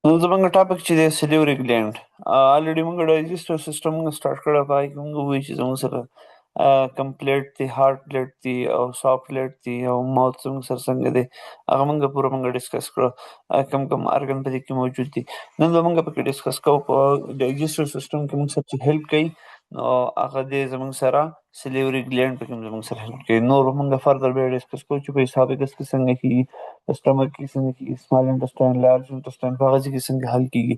نن زموږ ټاپک چې دی سلیوري ګلینډ الریډي موږ ډایجسټیو سیستم موږ سټارټ کړی په هغې کې موږ ووایو چې زموږ سره کم پلیټ دی هارډ پلیټ دی او سافټ پلیټ دی او ماوث زموږ سره څنګه دی هغه موږ پوره موږ ډسکس کړو کم کم ارګن په دې کې موجود دي. نن به موږ پکې ډسکس کوو په ډایجسټیو سیستم کې موږ سره چې هیلپ کوي نو هغه دی زموږ سره سلیوري ګلینډ پکې زموږ سره هیلپ کوي. نور به موږ فردر بیا ډسکس کوو چې په اسافیګس کې څنګه کېږي، په سټمک کې څنګه کېږي، سمال انټسټاین، لارج انټسټاین په هغه ځای کې څنګه حل کېږي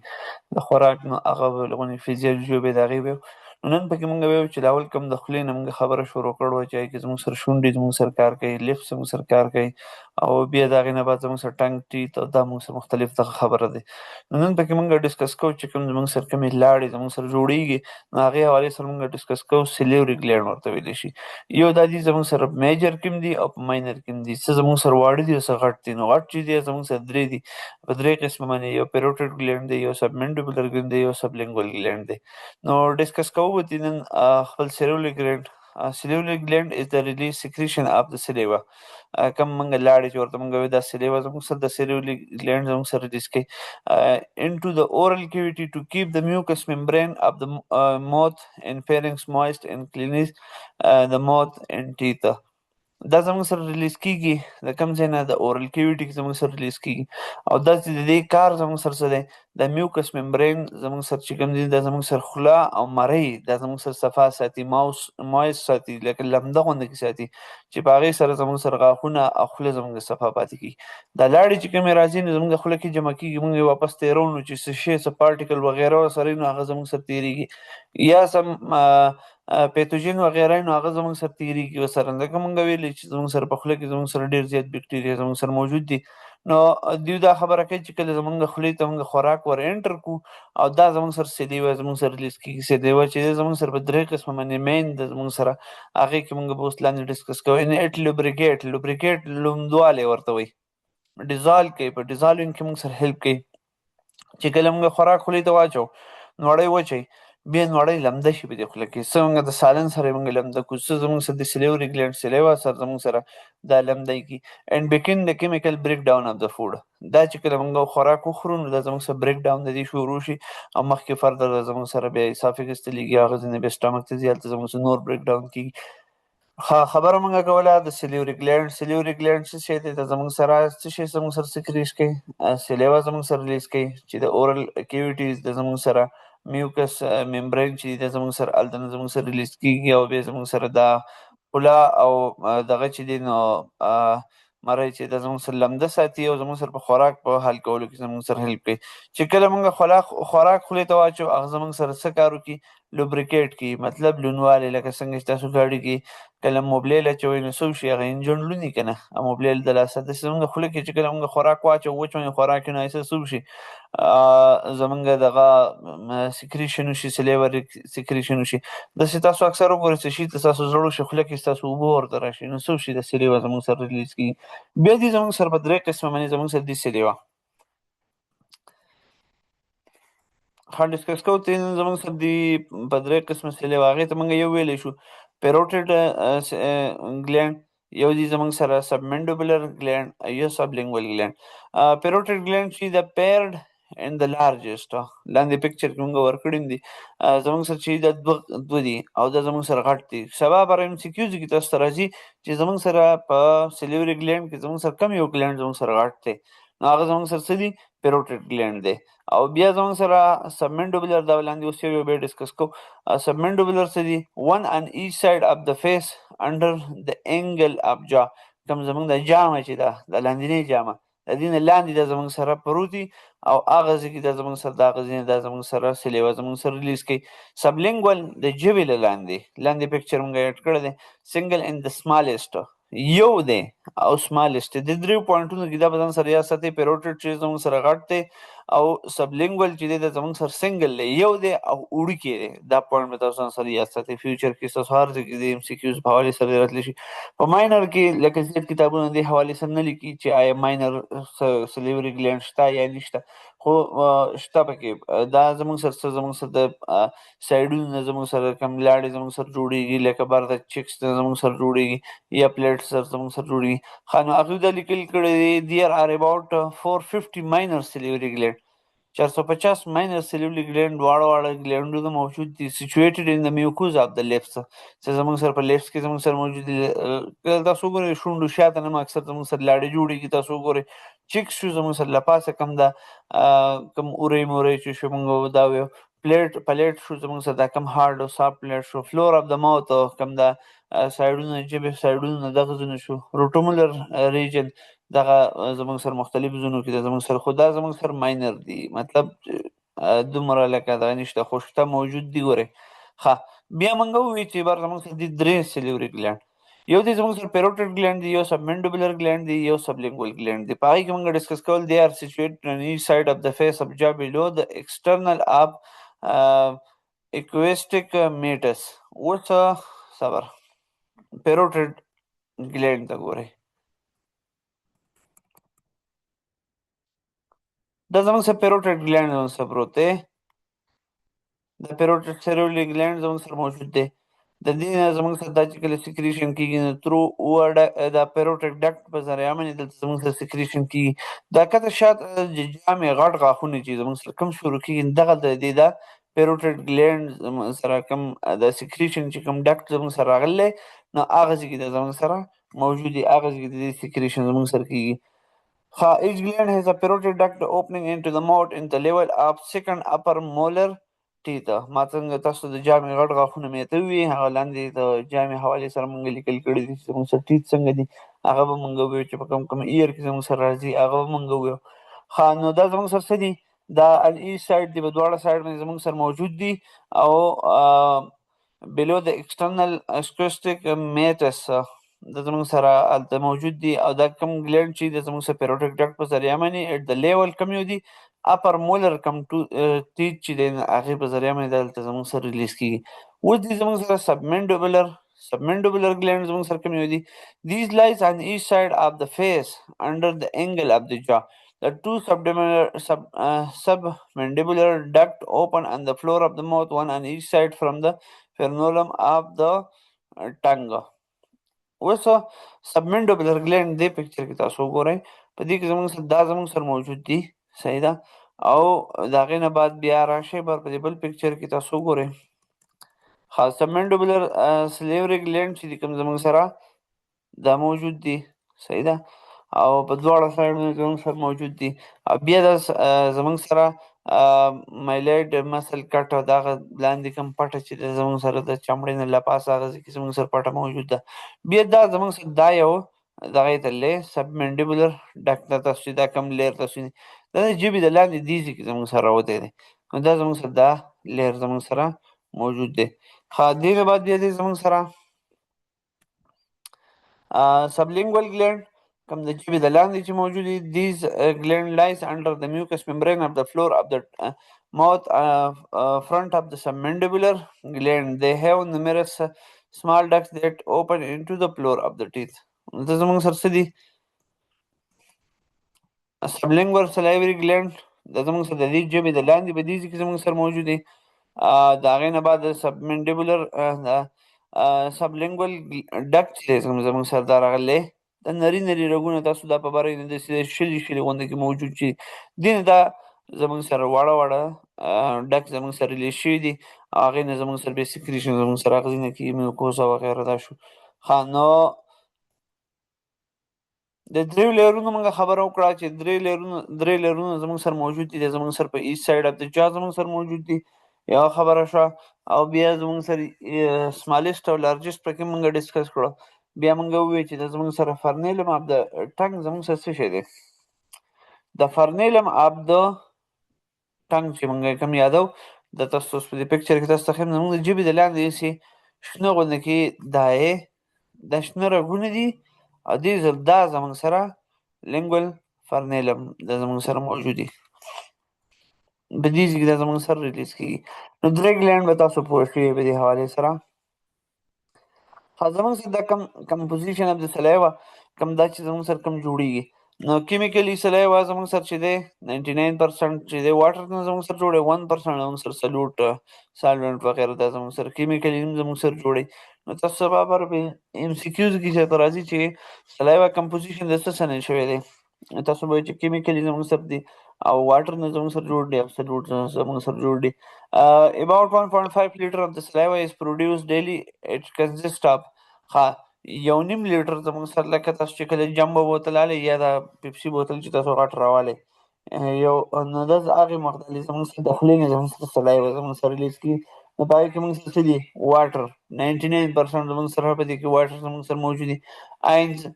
د خوراک نو هغه به لغونې فزیالوژي به د هغې ویو. نو نن پکې مونږ ویو چې د اول کوم د خولې نه مونږ خبره شروع کړې وه چې هغې کې زموږ سره شونډې زموږ سره کار کوي، لیفټ زموږ سره کار کوي او بیا د هغې نه بعد زموږ سره ټنګ ټیت او دا مونږ سره مختلف دغه خبره دی. نو نن پکې مونږ ډسکس کوو چې کوم زموږ سره کومې لاړې زموږ سره جوړیږي نو هغې حوالې سره مونږ ډسکس کوو سلیوري ګلینډ ورته ویلی شي. یو دا دي زموږ سره میجر کوم دي او په ماینر کوم دي، څه زموږ سره واړه دي او څه غټ دي. نو غټ چې دي زموږ سره درې دي په درې قسمه باندې، یو پیروټیډ ګلینډ دی، یو سبمنډیبولر ګلینډ دی، یو سبلینګول ګلینډ دی. نو ډسکس کوو به دي نن خپل سلیوري ګلینډ. سلیوري ګلینډ از د ریلیز سیکریشن اف د سلیوا. کوم موږ لاړې چې ورته موږ وایو دا سلیوا زموږ سره د سلیوري ګلینډ زموږ سره ریلیز کوي into the oral cavity to keep the mucous membrane of the mouth and pharynx moist and cleanse the mouth and teeth. دا زموږ سره ریلیز کېږي د کوم ځای نه د اورل کیویټي کې زموږ سره ریلیز کېږي او دا چې د دې کار زموږ سره څه دی د میوکس ممبرین زموږ سره چې کوم دي دا زموږ سره خوله او مرۍ دا زموږ سره صفا ساتي، مایس ساتي، لکه لمده غوندې کې ساتي چې په هغې سره زموږ سره غاښونه او خوله زموږ صفا پاتې کېږي. دا لاړې چې کومې راځي نو زموږ خوله کې جمع کېږي، موږ یې واپس تېرو نو چې څه شی څه پارټیکل وغیره ورسره وي نو هغه زموږ سره تېرېږي یا سم پیتوجین وغیره نو هغه زموږ سره تېرېږي ورسره. ځکه مونږ ویلي چې زموږ سره په خوله کې زموږ سره ډېر زیات بکټریا زموږ سره موجود دي. نو دوی دا خبره کوي چې کله زموږ خولې ته مونږ خوراک ور انټر کړو او دا زموږ سره سلیوا زموږ سره ریلیز کېږي. سلیوا چې دی زموږ سره په درې قسمه باندې مین ده زموږ سره هغې کې مونږ به اوس لاندې ډسکس کوو. ان اټ لوبریکیټ لوندوالی ورته وایي، ډیزالو کوي، په ډیزالوینګ کې مونږ سره هیلپ کوي. چې کله مونږ خوراک خولې ته واچوو نوړی وچوي بیا نوړی لمده شي په دې خوله کې، څه مونږ د سالن سره یې مونږ لمده کړو، څه زموږ سره د سلیوري ګلینډ سلیوا سره زموږ سره دا لمدی کړي. اینډ بیګین د کیمیکل بریک ډاون اف د فوډ. دا چې کله مونږ خوراک وخورو نو دا زموږ سره بریک ډاون د دې شروع شي او مخکې فردر زموږ سره بیا اسافیګس ته لیږي، هغه ځای نه بیا سټمک ته ځي، هلته زموږ سره نور بریک ډاون کېږي. خبره مونږ کوله د سلیوري ګلینډ. سلیوري ګلینډ څه شی دی؟ دا زموږ سره څه شی زموږ سره سکریټ کوي؟ سلیوا زموږ سره ریلیز کوي چې د اورل کیویټیز د زموږ سره میوکس ممبرین چې دی زموږ سره هلته نه زموږ سره ریلیز کېږي او بیا زموږ سره دا خوله او دغه چې دی نو مرۍ چې دا زموږ سره لمده ساتي او زموږ سره په خوراک په حل کولو کې زموږ سره هیلپ کوي. چې کله مونږ خوراک خولې ته واچوو هغه زموږ سره څه کار وکړي؟ لوبریکیټ کړي، مطلب لوندوالی. لکه څنګه چې تاسو ګاډي کې کله موبلیل اچوئ نو څه وشي هغه انجن لوندي که نه موبلیل د لاسه. داسې زموږ خوله کې چې کله مونږ خوراک واچوو وچ باندې خوراک وي نو ایسه څه وشي زمونږ دغه سکریشن وشي، سلیور سکریشن وشي. داسې تاسو اکثر وګورئ څه شي ته ستاسو زړه وشي خوله کې ستاسو اوبه ورته راشي نو څه وشي د سلیوا زموږ سره ریلیز کېږي. بیا دي زموږ سره په درې قسمه باندې زموږ سره دي سلیوا. ډسکس کوو ته نن زموږ سره دي په درې قسمه سلیوا. هغې ته مونږ یو ویلی شو پیروټیډ ګلینډ، یو دي زموږ سره سبمنډیبولر ګلینډ، یو سبلینګول ګلینډ. پیروټیډ ګلینډ چې د پیرډ اینډ د لارجسټ لاندې پکچر کې مونږ ورکړي دي زموږ سره چې دا دوه دي او دا زموږ سره غټ دي. سبا پر ایم سی کیوز کې تاسو ته راځي چې زموږ سره په سلیوري ګلینډ کې زموږ سره کم یو ګلینډ زموږ سره غټ دی نو هغه زموږ سره څه دي؟ پیروټیډ ګلینډ دی. او بیا زموږ سره سبمنډیبولر دا لاندې اوس یو بیا ډسکس کوو. سبمنډیبولر څه دي؟ ون آن ایچ سایډ اف د فیس انډر د اینګل اف جا. کوم زموږ د جامه چې ده د لاندینۍ جامه د دې نه لاندې دا زموږ سره پروت دي او هغه ځای کې دا زموږ سره د هغه ځای نه دا زموږ سره سلیوا زموږ سره ریلیز کوي. سبلینګول د ژبې له لاندې پکچر مونږ ایډ کړی دی. سنګل ان د سمالسټ یو دی او سمالسټ د دریو پوینټونو کې دا به ځان سره یاد ساتئ. پیروټیډ چې زموږ سره غټ دی او سبلینګول چې دی دا زموږ سره سنګل دی، یو دی او وړوکی دی. دا پوینټ به تاسو ځان سره یاد ساتئ. فیوچر کې ستاسو هر ځای کې د ایم سی کیوز په حوالې سره راتلی شي. په ماینر کې لکه زیات کتابونه دې حوالې سره نه لیکي چې آیا ماینر سلیوري ګلینډ شته یا نشته، خو شته پکې. دا زموږ سره څه زموږ سره د سایډونو نه زموږ سره کوم لاړې زموږ سره جوړېږي لکه بر د چیکس نه زموږ سره جوړېږي یا پلیټ سره زموږ سره جوړېږي. ښه نو هغوی دا لیکل کړي دي there are about 450 minor salivary gland. 450 minor cellular gland واړه ګلینډونه موجود دي situated in the mucosa of the lips چې زموږ سره په لیفټس کې زموږ سره موجود دي. تاسو وګورئ شونډو شاته نه اکثر زموږ سره لاړې جوړېږي. تاسو وګورئ چیکس شو زموږ سره له پاسه کم ده کم اورۍ مورۍ چې شو موږ دا ویو پلیټ شو زموږ سره دا کم هارډ او سافت پلیټ شو. فلور اف د ماوت کم ده سایډونه ژبې سایډونه دغه ځینې شو. روټومولر ریجن دغه زموږ سره مختلف ځونو کې ده زموږ سره خو دا زموږ سره ماینر دي مطلب دومره لکه دغه نشته خو شته موجود دي. ګورئ ښه بیا موږ ووایو چې بار زموږ سره دي 3 سلیوري ګلینډ. یو دی زموږ سره پیروټیډ ګلینډ دی، یو سبمنډیبولر ګلینډ دی، یو سبلینګوال ګلینډ دی. په هغې کې موږ ډسکس کول دی آر سیچویټډ on each side of the face of jaw below the external of equistic meatus. اوس صبر پیروټیډ ګلینډ ته ګورئ. دا زموږ سره پیروټیډ ګلینډ زموږ سره پروت دی. د پیروټیډ سیرویلي ګلینډ زموږ سره موجود دی. د دې نه زموږ سره دا چې کله سیکریشن کېږي نو ترو دا پیروټیډ ډکټ په ذریعه باندې دلته زموږ سره سیکریشن کېږي. دا کته شاته د جامې غټ غاښونه چې زموږ سره کوم شروع کېږي دغه د دې دا پیروټیډ ګلینډ زموږ سره کوم د سیکریشن چې کوم ډکټ زموږ سره راغلی نو هغه ځای کې د زموږ سره موجود دی، هغه ځای کې د دې سیکریشن زموږ سره کېږي. Each gland has a parotid duct opening into the mouth in the level of second upper molar teeth. ما څنګه تاسو د جامې غټ غاښونه مې ته وویل هغه لاندې د جامې حوالې سره موږ لیکل کړي دي چې زموږ سره ټیت څنګه دي هغه به موږ وویو چې په کوم کوم اییر کې زموږ سره راځي هغه به موږ وویو. نو دا زموږ سره څه دي دا ان ایچ سایډ دی په دواړه سایډ باندې زموږ سره موجود دي او below the external acoustic meatus دا زموږ سره هلته موجود دي او دا کوم ګلینډ چې د زموږ سره پیروټیک ډکټ په ذریعه باندې اټ د لیول کوم یو دي اپر مولر کم ټو تیت چې دی هغې په ذریعه باندې دلته زموږ سره ریلیز کېږي. اوس دي زموږ سره سبمنډیبولر ګلینډ زموږ سره کوم یو دي. These lies on each side of the face under the angle of the jaw. The two submandibular duct open on the floor of the mouth, one on each side from the frenulum of the tongue. اوس سبمنډیبولر ګلینډ دې پکچر کې تاسو وګورئ په دې کې زموږ سره دا زموږ سره موجود دي صحیح ده او د هغې نه بعد بیا راشئ بر په دې بل پکچر کې تاسو وګورئ. سبمنډیبولر سلیوري ګلینډ چې دي کوم زموږ سره دا موجود دي صحیح ده او په دواړه سایډونو کې زموږ سره موجود دي او بیا دا زموږ سره مایلایډ مسل کټ دغه لاندې کوم پټه چې ده زموږ سره د چمړې نه له پاسه هغه ځای کې زموږ سره پټه موجود ده. بیا دا زموږ سره دا یو دغې ته دی سبمنډیبولر ډک ته تاسو چې دا کوم لیر تاسو دا د ژبې د لاندې دې ځای کې زموږ سره راوتی دی نو دا زموږ سره دا لیر زموږ سره موجود دی. دې نه بعد بیا دی زموږ سره sublingual gland کوم د ژبې د لاندې چې موجود دي. These gland lies under the mucous membrane of the floor of the mouth front of the submandibular gland. They have numerous small ducts that open into the floor of the teeth. دا زموږ سره څه دي sublingual salivary gland دا زموږ سره د دې ژبې د لاندې په دې ځای کې زموږ سره موجود دي. د هغې نه بعد submandibular sublingual duct چې دی زموږ سره دا راغلی دا نري نري رګونه تاسو دا په بره کې داسې شلي شلي غوندې کې موجود چې دې نه دا زموږ سره واړه واړه ډک زموږ سره ریلیز شوي دي او هغې نه زموږ سره بیا سیکریشن زموږ سره هغه ځینې کې میوکوزا وغیره دا شو. نو د دریو لیرونو موږ خبره وکړه چې درې لیرونه زموږ سره موجود دي زموږ سره په ایچ سایډ اف د جا زموږ سره موجود دي یوه خبره شوه او بیا زموږ سره سمالسټ او لارجسټ پکې موږ ډسکس کړو. بیا موږ وویل چې د زموږ سره فرنیلم اف د ټنګ زموږ سره څه شی دی د فرنیلم اف د ټنګ چې موږ کوم یادو د تاسو په دې پکچر کې تاسو ته ښیم زموږ د ژبې د لاندې داسې شنه غوندې کې دا شنه رګونه دي او دې دا زموږ سره لینګول فرنیلم دا زموږ سره موجود دي په دې ځای کې دا زموږ سره ریلیز کېږي. نو درې ګلینډ به تاسو پوه شوي په دې حوالې سره. زموږ سره دا کمپوزیشن اف د سلایوا کوم دا چې زموږ سره کوم جوړېږي نو کیمیکلي سلایوا زموږ سره چې دی 99% چې دی واټر نه زموږ سره جوړی 1% زموږ سره سلوټ سالوینټ وغیره دا زموږ سره کیمیکلي هم زموږ سره جوړی. نو تاسو سبا پر ایم سی کیوز کې چې راځي چې سلایوا کمپوزیشن د څه څه نه شوی دی تاسو به چې کیمیکلی زموږ سره دي او واټر نه زموږ سره جوړ دي او سلوټ زموږ سره جوړ دي. About 1.5 liter of the saliva is produced daily. It consists of ها 1.5 لیټر زموږ سره لکه تاسو چې کله جمبو بوتل الی یا د پیپسي بوتل چې تاسو غټ راوالی یو نو دا هغې مقدار زموږ سره د خولې نه زموږ سره سلایوا زموږ سره ریلیز کېږي. نو په هغې کې موږ سره څه دي واټر 99% زموږ سره په دې کې واټر زموږ سره موجود دي. آینز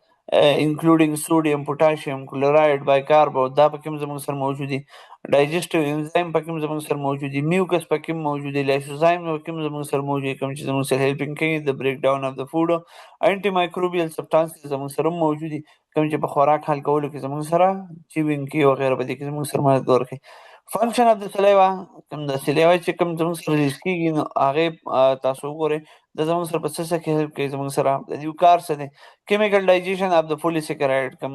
انکلوډینګ سوډیم پوټاشیم کلوراید بایکاربو دا پکې هم زموږ سره موجود دي. ډایجسټیو انزایم پکې هم زموږ سره موجود دي. میوکس پکې هم موجود دي. لایسوزایم پکې هم زموږ سره موجود دي کوم چې زموږ سره هیلپینګ کوي د بریک ډاون اف د فوډ. انټي مایکروبیل سبسټانسز زموږ سره هم موجود دي کوم چې په خوراک حل کولو کې زموږ سره چیوینګ کوي وغیره په دې کې زموږ سره مدد ورکوي. فنکشن اف د سلیوا کوم د سلیوا چې کوم زموږ سره ریلیز کېږي نو هغې تاسو وګورئ د زموږ سره په څه کې هیلپ کوي زموږ سره د دې کار څه دی. کیمیکل ډایجیشن اف د پولیسیکراید کوم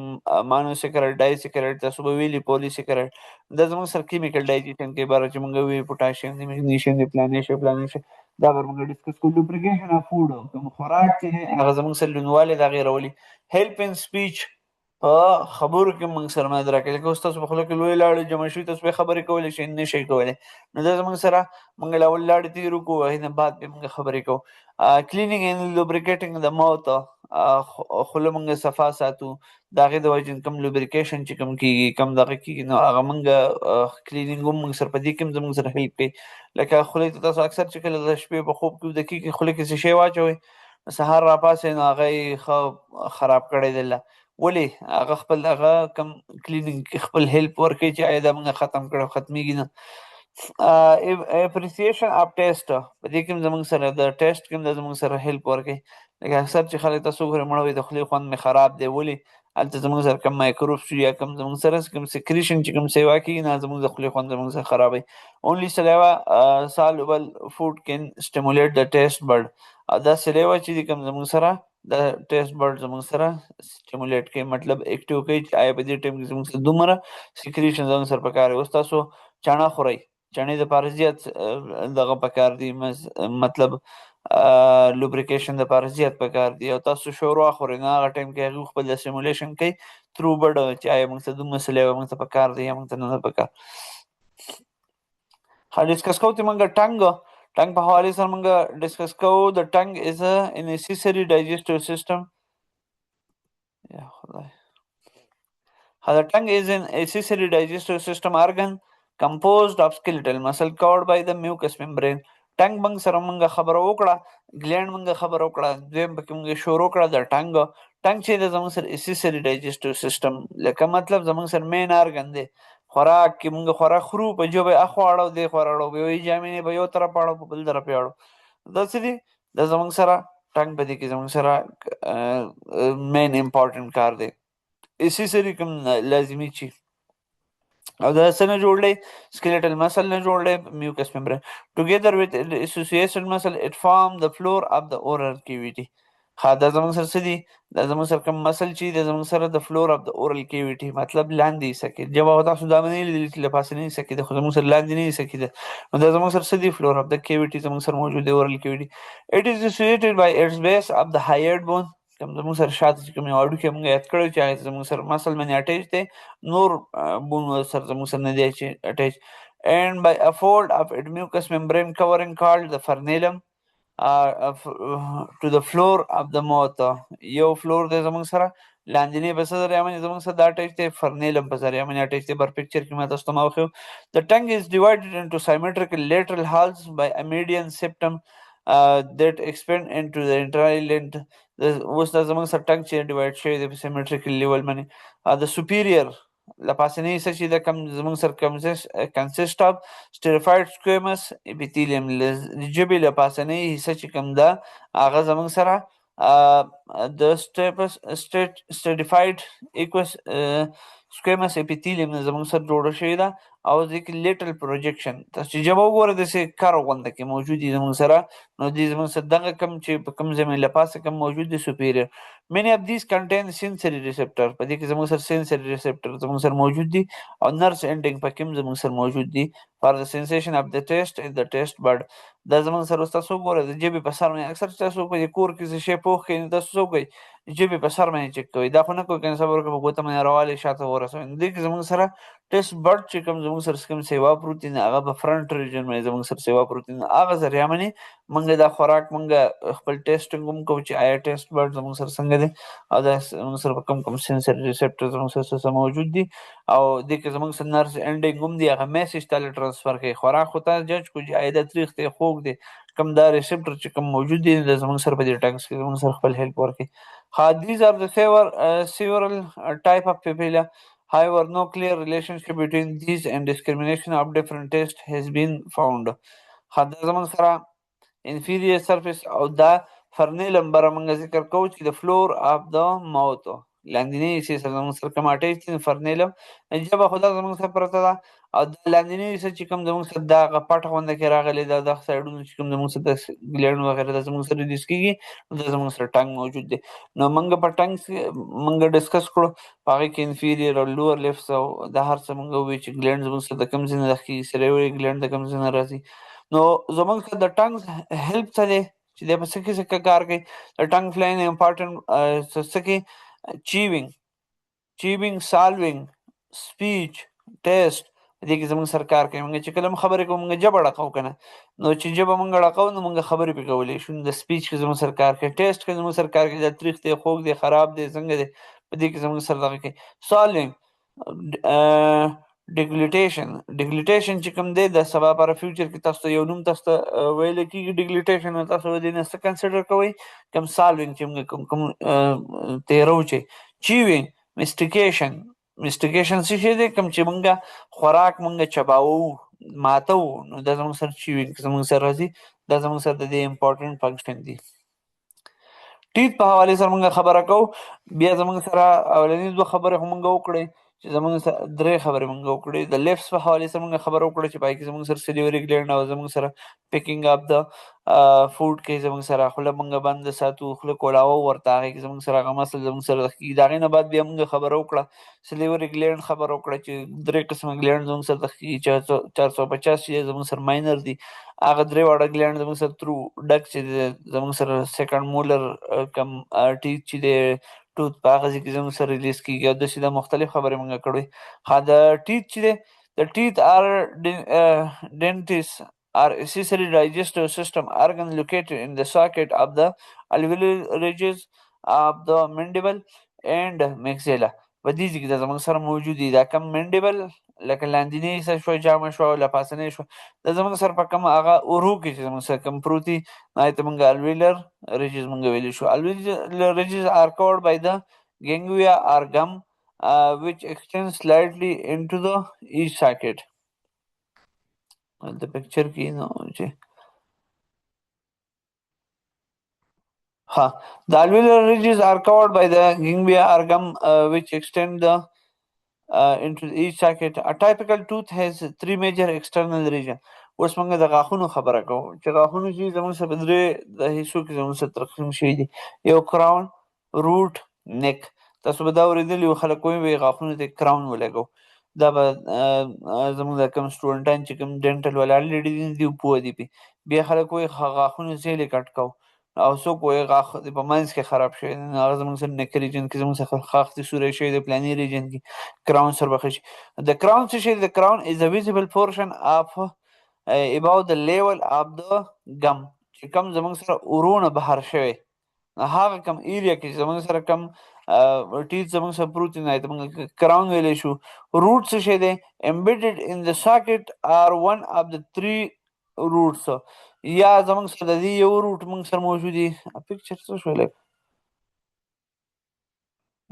مانوسیکراید ډایسیکراید تاسو به ویلي پولیسیکراید دا زموږ سره کیمیکل ډایجیشن کوي باره چې موږ وی پوټاشیم دی میګنیشیم دی پلانیشیم دا به موږ ډسکس کوو. لوبریکیشن اف فوډ کوم خوراک چې دی هغه زموږ سره لوندوالی د هغې راولي. هیلپ ان سپیچ په خبرو کې موږ سره مدد راکوي لکه اوس تاسو په خوله کې لویې لاړې جمع شوي تاسو به خبرې کولی شئ نه شئ کولی نو دا زموږ سره موږ له اول لاړې تېرو کوو هغې نه بعد بیا موږ خبرې کوو. کلینینګ اینډ لوبریکیټینګ د ماوت خوله موږ صفا ساتو د هغې د وجې کوم لوبریکیشن چې کوم کېږي کوم دغه کېږي نو هغه موږ کلینینګ هم موږ سره په دې کې هم زموږ سره هیلپ کوي. لکه خولې ته تاسو اکثر چې کله د شپې په خوب کې ویده کېږي خولې کې څه شی واچوئ سهار راپاڅئ نو هغه یې ښه خراب کړی دی ولې هغه خپل هغه کم کلینینګ کې خپل هیلپ ورکوي چې آیا دا موږ ختم کړو ختمیږي نه. اپریسیشن اف ټیسټ په دې کې هم زموږ سره د ټیسټ کې هم دا زموږ سره هیلپ ورکوي. لکه اکثر چې خلک تاسو وګورئ مړه وایي د خولې خوند مې خراب دی ولې هلته زموږ سره کم مایکروبس یا کم زموږ سره کوم سکریشن چې کوم سیوا کېږي نه زموږ د خولې خوند زموږ سره خرابوي. اونلی سلیوا سالوبل فوډ کین سټیمولیټ د ټیسټ بډ دا سلیوا چې دي کوم زموږ سره د ټیسټ بډ زموږ سره سټیمولیټ کوي مطلب اکټیو کوي چې آیا په دې ټایم کې زموږ سره دومره سکریشن زموږ سره پکار دی. اوس تاسو چاڼه خورئ چڼې دپاره زیات دغه پکار دي مطلب لوبریکیشن دپاره زیات پکار دي او تاسو شوروا خورئ نو هغه ټایم کې هغوی خپل سیمولیشن کوي ترو بډ چې آیا موږ ته دومره سلیوه موږ ته پکار دی یا موږ ته نه ده پکار. ها ډسکس کوو چې موږ ټنګ په حوالې سره موږ ډسکس کوو. د ټنګ از ا نیسیسري ډایجسټیو سیسټم یا خدای The tongue is an accessory digestive system organ composed of skeletal muscle covered by the mucous membrane. ټنګ موږ سره موږ خبره وکړه ګلینډ موږ خبره وکړه دویم پکې موږ شروع کړه د ټنګ چې دی زموږ سره accessory digestive system لکه مطلب زموږ سره مین ارګن دی. خوراک کې موږ خوراک خورو په ژبه یې اخوا اړو دی خوا اړو به یوې جامې نه به یو طرف اړو په بل طرف یې اړو دا څه دي دا زموږ سره ټنګ په دې کې زموږ سره مین امپورټنټ کار دی. accessory کوم لازمي چی او دا څه نه جوړ دی skeletal muscle نه جوړ دی mucous membrane together with associated muscle it form the floor of the oral cavity. دا زموږ سره څه دي دا زموږ سره کوم مسل چې د زموږ سره د فلور اف د اورل کیویټي مطلب لاندې حصه کې جواب تاسو دا نه لیدل چې له پاسنۍ حصه کې د خو زموږ سره لاندې نه حصه کې ده نو دا زموږ سره څه دي فلور اف د کیویټي زموږ سره موجود دی اورل کیویټي. it is situated by its base of the hyoid bone کوم زموږ سره شاته چې کوم یو هډوکی موږ یاد کړی چې هغه زموږ سره مسل باندې اټیچ دی نور بون سره زموږ سره نه دی اټیچ and by a fold of its mucous membrane covering called the frenulum to the floor of the mouth. یو فلور دی زموږ سره لاندینی په څه ذریعه باندې زموږ سره دا اټیچ دی فرنیلم په ذریعه باندې اټیچ دی بر پکچر کې ما تاسو ته ما وښیو. The tongue is divided into symmetrical lateral halves by a median septum that expand into the internal length. اوس دا زموږ سره ټنګ چې ډیوایډ شوی دی په سیمیټریکل لیول باندې د سوپیریور له پاسنۍ حصه چې د کم زموږ سره کنسسټ اف سټریفاید سکویمس اپیتیلیم د ژبې له پاسنۍ حصه چې کوم ده هغه زموږ سره د سټریفاید ایکوس سکویمس اپیتیلیم نه زموږ سره جوړه شوې ده او د کې لیټرل پروجیکشن تاسو چې ژبه وګورئ داسې کار غونده کې موجود دي زموږ سره نو دې زموږ سره دغه کم چې په کوم ځای باندې له پاسه کم موجود دي سوپیریور. many of these contain sensory receptor په دې کې زموږ سره sensory receptor زموږ سره موجود دي او nerve ending په کې هم زموږ سره موجود دي for the sensation of the taste in the taste bud. دا زموږ سره تاسو وګورئ د ژبې په سر باندې اکثر تاسو په کور کې څه شی پوښ کوي تاسو څه کوئ ژبې په سر باندې چک کوئ. دا خو نه کوئ که صبر وکړه په ګوته باندې راوالئ شاته ورسوئ. دې کې زموږ سره ټیسټ بډ چې کوم زموږ سره کوم سیوا پروت دي هغه په فرنټ ریجن باندې زموږ سره سیوا پروت دي. هغه ذریعه باندې موږ دا خوراک موږ خپل ټیسټینګ هم کوو چې آیا ټیسټ بډ زموږ سره څنګه دی او دا زموږ سره په کوم سینسري ریسپټر زموږ سره څه موجود دي او دې کې زموږ سره نرس انډینګ هم دی هغه میسج تاله ټرانسفر کوي. خوراک خو تا جج کوو چې آیا دا تریخ دی خوږ دی کوم دا ریسپټر چې کوم موجود دي دا زموږ سره په دې ټنګس کې زموږ سره خپل هیلپ ورکوي. These are the several type of papilla. However, no clear relationship between these and discrimination of different taste has been found. دا زموږ سره inferior surface او دا فرنیلم بره موږ ذکر کوو چې د فلور اف د ماوت لاندینی حصې سره زموږ سره کوم اټیچ دي فرنیلم ژبه خو دا زموږ سره پرته ده او د لاندینی حصه چې کوم زموږ سره دا هغه پټه غونډه کې راغلی دا دغه سایډونه چې کوم زموږ سره د ګلیډ وغیره دا زموږ سره ریلیز کېږي دا زموږ سره ټنګ موجود دی. نو موږ په ټنګ موږ ډسکس کړو په هغې کې انفیریر او لوور لیفټس او دا هر څه موږ ووایو چې ګلیډ زموږ سره د کوم ځای نه راخېږي سلیوري ګلیډ د کوم ځای نه راځي. نو زموږ سره د ټنګ هیلپ څه دی چې دی په څه کې څه کار کوي. د ټنګ فلاین امپارټنټ څه کې چیوینګ سالوینګ سپیچ ټیسټ دې کې زموږ سره کار کوي. موږ چې کله هم خبرې کوو موږ ژبه ډکوو که نه نو چې ژبه موږ ډکوو نو موږ خبرې پرې کولی شو. د سپیچ کې زموږ سره کار کوي ټیسټ کې زموږ سره کار کوي دا تریخ دی خوږ دی خراب دی څنګه دی په دې کې زموږ سره دغه کوي. سالوینګ ډیګلیټیشن چې کوم دی د سبا پر فیوچر کې تاسو ته یو نوم تاسو ته ویلی کېږي ډیګلیټیشن نو تاسو د دې نه څه کنسیډر کوئ کوم سالوینګ چې موږ کوم تیرو چې چیوینګ میسټیکیشن څه شی دی کوم چې موږ خوراک موږ چباوو ماتوو نو دا زموږ سره چیوینګ زموږ سره راځي دا زموږ سره د دې امپورټنټ فنکشن دی. ټیت په حوالې سره موږ خبره کوو بیا زموږ سره اولنۍ دوه خبرې خو موږ وکړې چې زموږ سره درې خبرې موږ وکړې. د لیفټس په حوالې سره موږ خبره وکړه چې پای کې زموږ سره سلیوري ګلینډ او زموږ سره پیکینګ اپ د فوډ کې زموږ سره خوله موږ بنده ساتو خوله کولاوه ورته هغې کې زموږ سره هغه مسل زموږ سره کېږي. د هغې نه بعد بیا موږ خبره وکړه سلیوري ګلینډ خبره وکړه چې درې قسمه ګلینډ زموږ سره کېږي 450 چې زموږ سره ماینر دي هغه درې واړه ګلینډ زموږ سره ترو ډک چې زموږ سره سیکنډ مولر کم ټیت چې دی ټوت په هغه ځای کې زموږ سره ریلیز کېږي او داسې دا مختلف خبرې موږ کړې. د ټیت چې دی د ټیت آر ډینټس are accessory digestive system organ located in the socket of the alveolar ridges of the mandible and maxilla. په دې ځای کې دا زموږ سره موجود دي دا کم منډیبل لکه لاندینۍ حصه شوه جامه شوه او لپاسنۍ شوه دا زموږ سره په کوم هغه ورو کې چې زموږ سره کوم پروت دي هغې ته موږ الویلر ریجز موږ ویلی شو. الویلر ریجز are covered by the ganglia or gum which extends slightly into the each socket. The picture کې نو چې the alveolar ridges are covered by the ganglia or gum which extend the into each socket. A typical tooth has three major external region. اوس موږ د غاښونو خبره کوو چې غاښونو چې زموږ سره په درې د حصو کې زموږ سره تقسیم شوي دي یو کراون روټ نیک. تاسو به دا اورېدلي وي خلک وایي غاښونو ته کراون ولګوو دا به زموږ د کوم سټوډنټان چې کوم ډینټل ولاړ لیډي دي پوه دي پې بیا خلک وایي غاښونو زیلې کټ کوو او څوک وایي غاښ په منځ کې خراب شوی دی هغه زموږ سره نیک ریجن کې زموږ سره خاښ دي سوری شوی دی پلاني ریجن کې کراون سره بخښي. د کراون څه شی دی د کراون از a visible portion of above the level of the gum چې کوم زموږ سره ورونه بهر شوی هغه کم ایریا کې زموږ سره کم ټیت زموږ سره پروت دی هغې ته موږ کراون ویلی شو. روټ څه شی دی embedded in the socket are one of the three roots یا زموږ سره د دې یو روټ موږ سره موجود دی پکچر څه شو لږ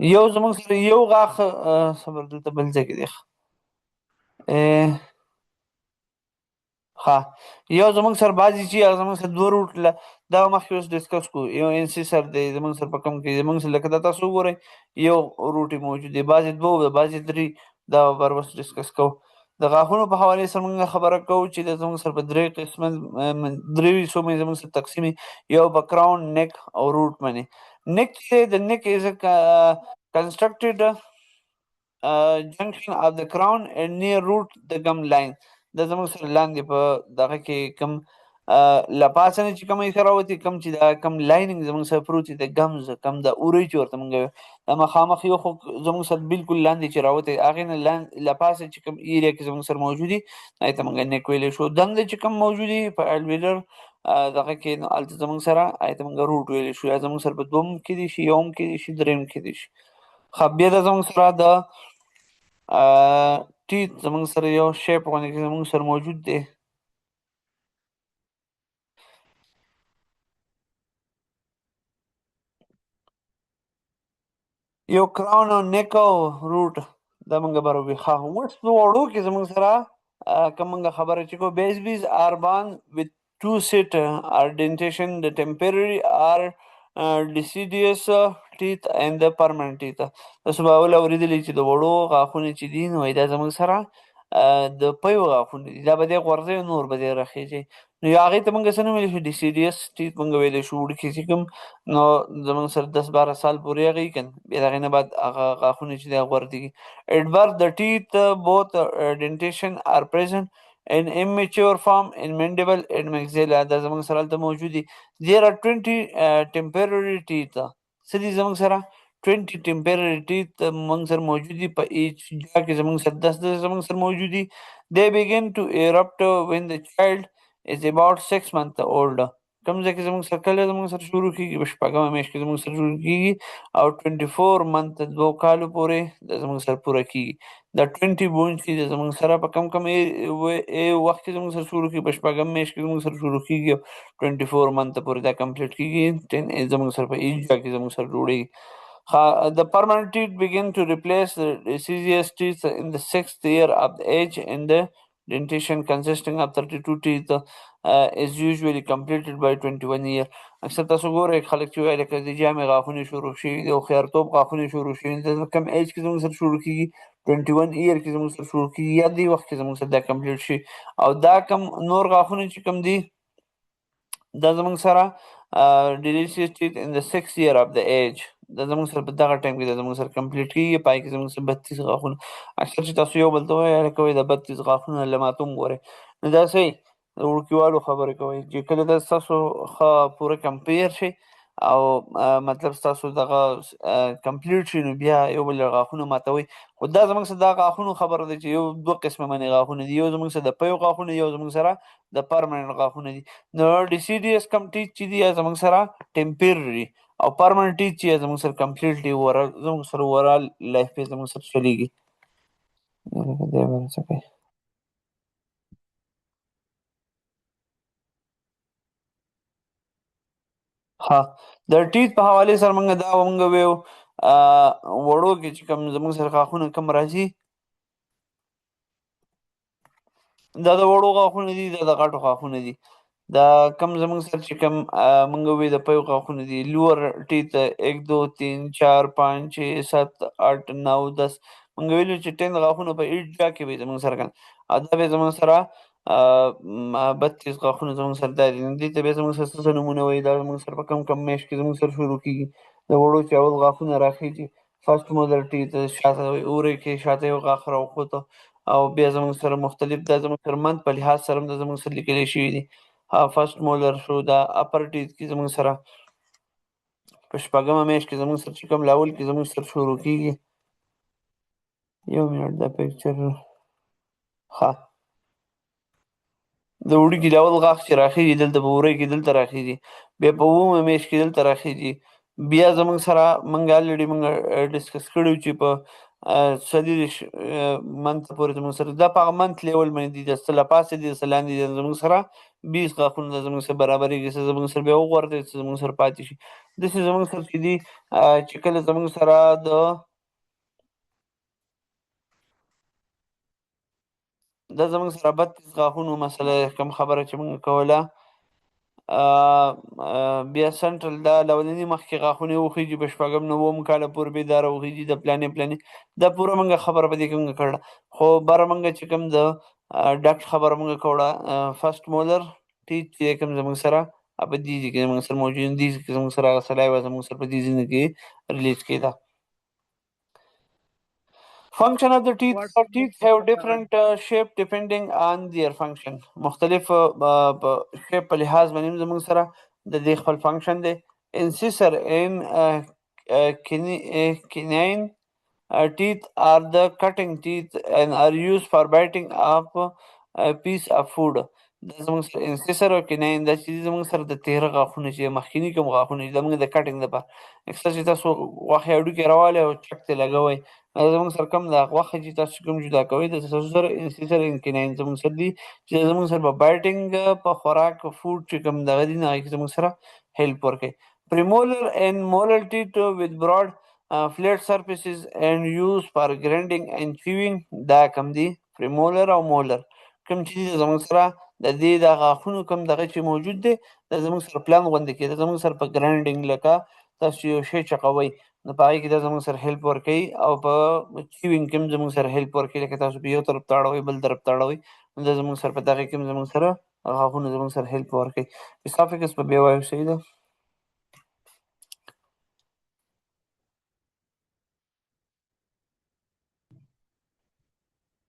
یو زموږ سره یو غاښ صبر دلته بل ځای کې دی یو زموږ سره بعضې چې هغه زموږ سره دوه روټ دا مخکې اوس ډسکس کړو یو انسیسر دی زموږ سره په کوم کې زموږ سره لکه دا تاسو وګورئ یو روټ یې موجود دی بعضې دوه بعضې درې دا بر اوس ډسکس کوو. د غاښونو په حوالې سره موږ خبره کوو چې د زموږ سره په درې قسمه درې حصو باندې زموږ سره تقسیم یو په کراون نیک او روټ باندې. نیک چې د نیک از constructed junction of the crown and near root the gum line دا زموږ سره لاندې په دغه کې کوم لپاسه نه چې کومې ښه راوتې، کوم چې دا کوم لایننګ زموږ سره پروت دی، د ګمز کوم د اورۍ چې ورته موږ وایو، دا مخامخ یو خو زموږ سره بالکل لاندې چې راوتی، هغې نه لپاسه چې کوم ایریا کې زموږ سره موجود دي هغې ته موږ نیک ویلی شو. دنده چې کوم موجود دي په الویلر دغه کې، نو هلته زموږ سره هغې ته موږ روټ ویلی شو، یا زموږ سره په دوم کې دي شي، یوم کې دي شي، درېیم کې دي شي. ښه بیا دا زموږ سره د ټیت زموږ سره یو شیپ غوندې کې زموږ سره موجود دی. یو کراون او نیک او روټ دا موږ به روبي. ښه اوس په وړو کې زموږ سره که موږ خبره چې کوو babies are born with two set are dentation, the temporary or deciduous teeth and the permanent teeth. تاسو به اول اورېدلي چې د وړو غاښونه چې دي نو دا زموږ سره د پیو غاښونه دي، دا به دی غورځوي نور به دی رخیږي. نو یا هغې ته موږ څه نه ویلی شو، ډیسیډیس ټیت موږ ویلی شو وړوکي چې کوم، نو زموږ سره 10-12 سال پورې هغه یي که نه، بیا د هغې نه بعد هغه غاښونه چې دی هغه غوړېږي. At birth the teeth both dentation are present in immature form in mandible and maxilla. دا زموږ سره هلته موجود دي. There are 20 temporary teeth. څه دي زموږ سره 20 temporary teeth موږ سره موجود دي په ایچ جا کې زموږ سره 10 زموږ سره موجود دي. They begin to erupt when the child is about 6 months old. کوم ځای کې زموږ سره کله زموږ سره شروع کېږي، په شپږمه میاشت کې زموږ سره شروع کېږي او 24 منت 2 کالو پورې د زموږ سره پوره کېږي. دا 20 بونز چې د زموږ سره په کم کم وخت کې زموږ سره شروع کېږي، په شپږم میاشت کې زموږ سره شروع کېږي او 24 منت پورې دا کمپلیټ کېږي. 10 زموږ سره په ایجا کې زموږ سره جوړېږي. The permanent teeth begin to replace the deciduous teeth in the 6th year of the age, and the dentition consisting of 32 teeth is usually completed by 21 year. اکثر تاسو ګورئ خلک چې وایي لکه د جامې غاښونه شروع شوي دي او خیارتوب غاښونه شروع شوي دي، د کم ایج کې زموږ سره شروع کېږي، 21 ایئر کې زموږ سره شروع کېږي، یا دې وخت کې زموږ سره دا کمپلیټ شي. او دا کم نور غاښونه چې کم دي دا زموږ سره ډیلیشیس ټیت ان د 6 year of the age، دا زموږ سره په دغه ټایم کې دا زموږ سره کمپلیټ کېږي. پای کې زموږ سره 32 غاښونه. اکثر چې تاسو یو بل ته وایئ هلکه وایي دا 32 غاښونه له ما ته هم ګورئ، نو دا صحیح د وړوکیوالو خبرې کوئ چې کله دا ستاسو ښه پوره کمپیر شي او مطلب ستاسو دغه کمپلیټ شي، نو بیا یو بل غاښونه ماتوئ. خو دا زموږ سره دا غاښونو خبره ده چې یو دوه قسمه باندې غاښونه دي، یو زموږ سره د پیو غاښونه، یو زموږ سره د پرمننټ غاښونه دي. نو ډیسیډیس کم ټیت چې دي زموږ سره ټمپرري، او پرمننټ ټیت چې زموږ سره کمپلیټلی زموږ سره اوورال لایف کې زموږ سره چلیږي. دی باندې څه کوي. ها د ټیت په حوالې سره موږ دا موږ ویو وړو کې چې کوم زموږ سره غاښونه کم راځي دا د وړو غاښونه دي، دا د غټو غاښونه دي. دا کم زموږ سره چې کم موږ ووایو د پیو غاښونه دي، لوور ټیت 1 2 3 4 5 6 7 8 9 10 موږ ویلو چې 10 غاښونه په ایچ جا کې وي زموږ سره کنه، او دا به زموږ سره 32 غاښونه زموږ سره دا دي. دې ته بیا زموږ سره څه نومونه وایي، دا زموږ سره په کم کم میاشت کې زموږ سره شروع کېږي. د وړو چې اول غاښونه راخیږي فرسټ مولر ټیت شاته اورۍ کې شاته یو غاښ راوخوته، او بیا زموږ سره مختلف دا زموږ سره منت په لحاظ سره هم دا زموږ سره لیکلی شوي دي. فرسټ مولر شو، دا اپر ټیت کې زموږ سره په شپږمه میاشت کې زموږ سره چې کوم لاول کې زموږ سره شروع کېږي. یو منټ دا پکچر ښه د وړوکي د اول غاښ چې راخیږي دلته په وری کې دلته راخیږي، بیا په اوومه میاشت کې دلته راخیږي. بیا زموږ سره موږ الریډي موږ ډسکس کړي وو چې په څلېرویشت منت پورې زموږ سره دا په هغه منت لیول باندې دي، د څه له پاسه دي د څه لاندې دي، زموږ سره 20 غاښونه د زموږ سره برابرېږي، څه زموږ سره بیا وغورځي څه زموږ سره پاتې شي. داسې زموږ سره چې دي چې کله زموږ سره دا زموږ سره 32 غاښونو مسله کوم خبره چې موږ کوله. بیا سنټرل دا لولني مخکې غاښونه وخیږي په شپږم نوم کاله پورې بیا دا راوخیږي د پلانې پلانې دا پوره موږ خبره په دې کې موږ کړله. خو بره موږ چې کوم د ډاکټر خبره موږ کوله فرسټ مولر ټیت چې کوم زموږ سره په دې ځای کې زموږ سره موجود دي، چې زموږ سره هغه سلایوا زموږ سره په دې ځینو کې ریلیز کېده. Function of the teeth. What Teeth makes have it different shape depending on their function. مختلف shape په لحاظ باندې زموږ سره د دې خپل function دی. Incisor in canine teeth are the cutting teeth and are used for biting up a piece of food. دا زموږ سره انسیسر او کناین دا چې زموږ سره د تیره غاښونه چې مخکیني کوم غاښونه چې زموږ د کټینګ دپاره اکثر چې تاسو غوښې هډوکي راوالئ او چک ترې لګوئ دا زموږ سره کوم دا غوښه چې تاسو کوم جدا کوئ د تاسو سره انسیسر کناین زموږ سره دي چې زموږ سره په بایټینګ په خوراک فوډ چې کوم دغه دي نه هغې کې زموږ سره هیلپ ورکوي. Premolar and molar teeth with broad flat surfaces and used for grinding and chewing دا کم دي premolar او molar کوم چې دي زموږ سره د دې د غاښونو کوم دغه چې موجود دی دا زموږ سره پلان غوندې کېده زموږ سره په ګرانډینګ لکه تاسو یو شی چقوئ نو په هغې کې دا زموږ سره هیلپ ورکوي او په چیوینګ کې هم زموږ سره هیلپ ورکوي لکه تاسو په یو طرف ته اړوئ بل طرف ته اړوئ نو دا زموږ سره په دغې کې هم زموږ سره غاښونه زموږ سره هیلپ ورکوي. اسافیکس په بیا وایو صحیح ده.